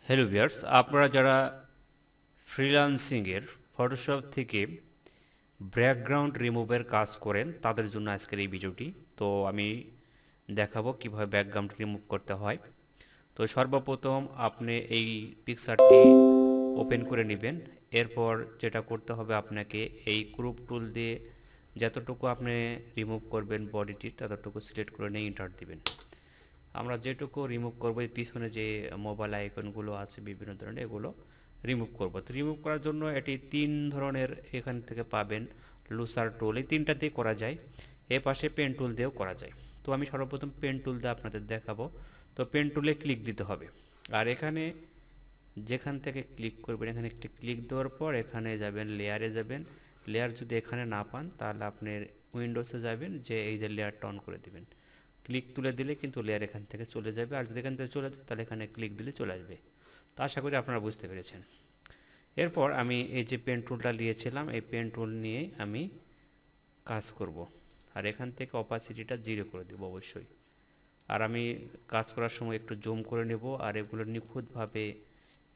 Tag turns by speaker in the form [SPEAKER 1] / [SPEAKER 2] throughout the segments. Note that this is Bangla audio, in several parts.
[SPEAKER 1] হ্যালো ভিউয়ার্স, আপনারা যারা ফ্রিল্যান্সিংয়ের ফটোশপ থেকে ব্যাকগ্রাউন্ড রিমুভের কাজ করেন তাদের জন্য আজকের এই ভিডিওটি। তো আমি দেখাবো কিভাবে ব্যাকগ্রাউন্ড রিমুভ করতে হয়। তো সর্বপ্রথম আপনি এই পিকচারটি ওপেন করে নেবেন। এরপর যেটা করতে হবে আপনাকে এই গ্রুপ টুল দিয়ে যতটুকু আপনি রিমুভ করবেন বডিটি ততটুকু সিলেক্ট করে নিয়ে ইন্টার দিবেন। আমরা যেটুকু রিমুভ করবো এই পিছনে যে মোবাইল আইকনগুলো আছে বিভিন্ন ধরনের এগুলো রিমুভ করব। তো রিমুভ করার জন্য এটি তিন ধরনের এখান থেকে পাবেন। লুসার টুল এই তিনটা দিয়ে করা যায়, এ পাশে পেন টুল দিয়েও করা যায়। তো আমি সর্বপ্রথম পেন টুল দিয়ে আপনাদের দেখাবো। তো পেন টুলে ক্লিক দিতে হবে, আর এখানে যেখান থেকে ক্লিক করবেন এখানে একটি ক্লিক দেওয়ার পর এখানে যাবেন, লেয়ারে যাবেন। লেয়ার যদি এখানে না পান তাহলে আপনি উইন্ডোজে যাবেন, যে এই যে লেয়ারটা অন করে দিবেন। ক্লিক তুলে দিলে কিন্তু লেয়ার এখান থেকে চলে যাবে, আর যদি এখান থেকে চলে যায় তাহলে এখানে ক্লিক দিলে চলে আসবে। তো আশা করি আপনারা বুঝতে পেরেছেন। এরপর আমি এই যে পেন টুলটা নিয়েছিলাম এই পেন টুল নিয়ে আমি কাজ করব, আর এখান থেকে অপাসিটিটা 0 করে দেব অবশ্যই। আর আমি কাজ করার সময় একটু জুম করে নেব, আর এগুলো নিখুঁতভাবে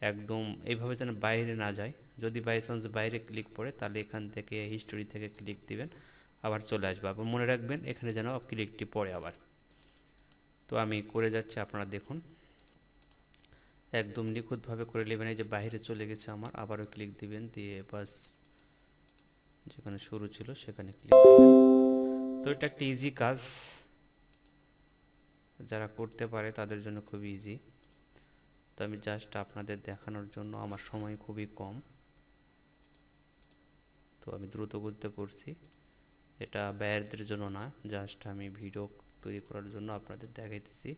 [SPEAKER 1] একদম এইভাবে যেন বাইরে না যায়। যদি বাই চান্স বাইরে ক্লিক পড়ে তাহলে এখান থেকে হিস্টোরি থেকে ক্লিক দিবেন, আবার চলে আসবে। আবার মনে রাখবেন এখানে যেন ক্লিকটি পড়ে আবার। তো আমি করে যাচ্ছি, আপনারা দেখুন একদম নিখুঁতভাবে করে নেবেন। এই যে বাইরে চলে গেছে আমার, আবারও ক্লিক দিবেন, দিয়ে বাস যেখানে শুরু ছিল সেখানে ক্লিক দিবেন। তো এটা একটা ইজি কাজ, যারা করতে পারে তাদের জন্য খুব ইজি। তো আমি জাস্ট আপনাদের দেখানোর জন্য, আমার সময় খুবই কম, তো আমি দ্রুত গতিতে করছি। এটা ব্যয়ের জন্য না, জাস্ট আমি ভিডিও তৈরি করার জন্য আপনাদের দেখাইতেছি।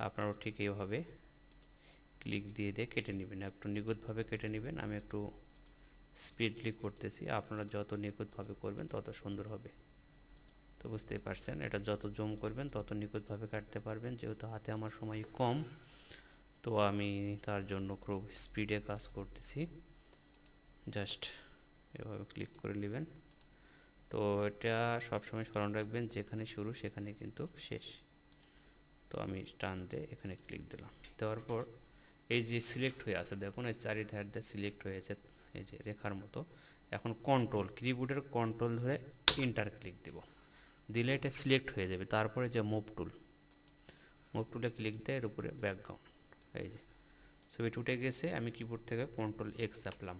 [SPEAKER 1] আপনারাও ঠিক এইভাবে ক্লিক দিয়ে দিয়ে কেটে নেবেন, একটু নিখুঁতভাবে কেটে নেবেন। আমি একটু স্পিডলি করতেছি, আপনারা যত নিখুঁতভাবে করবেন তত সুন্দর হবে। তো বুঝতেই পারছেন, এটা যত জুম করবেন তত নিখুঁতভাবে কাটতে পারবেন। যেহেতু হাতে আমার সময় কম, তো আমি তার জন্য খুব স্পিডে কাজ করতেছি। জাস্ট এভাবে ক্লিক করে নেবেন। তো এটা সবসময় স্মরণ রাখবেন, যেখানে শুরু সেখানে কিন্তু শেষ। তো আমি টান দিয়ে এখানে ক্লিক দিলাম, দেওয়ার পর এই যে সিলেক্ট হয়ে আছে দেখুন, এই চারিধার দিয়ে সিলেক্ট হয়েছে এই যে রেখার মতো। এখন কন্ট্রোল, কিবোর্ডের কন্ট্রোল ধরে ইন্টার ক্লিক দেব, দিলে এটা সিলেক্ট হয়ে যাবে। তারপরে যে মুভ টুলে ক্লিক দিয়ে এর উপরে ব্যাকগ্রাউন্ড, এই যে ছবিটি উঠে গেছে। আমি কিবোর্ড থেকে কন্ট্রোল এক্স চাপলাম,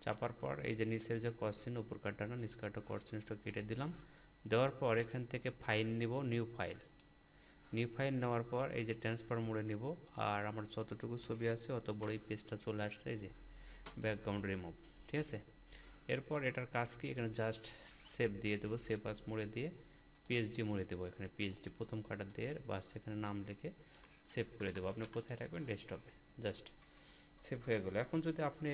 [SPEAKER 1] চাপার পর এই যে নিচের যে কোশ্চেন উপর কাটা না নিচ কাটা কোশ্চেনটা কেটে দিলাম। দেওয়ার পর এখান থেকে ফাইল নিব, নিউ ফাইল নেওয়ার পর এই যে ট্রান্সফার মোডে নিব, আর আমার যতটুকু ছবি আছে অত বড় এই পেজটা চলে আসছে, এই যে ব্যাকগ্রাউন্ড রিমুভ। ঠিক আছে, এরপর এটার কাজ কি, এখানে জাস্ট সেভ দিয়ে দেবো, সেভ আস মোড়ে দিয়ে পিএইচডি মোড়ে দেবো। এখানে পিএইচডি প্রথম কাটার দিয়ে বাস এখানে নাম লিখে সেভ করে দেবো। আপনি কোথায় রাখবেন, ডেস্কটপে। জাস্ট সেভ হয়ে গেলো। এখন যদি আপনি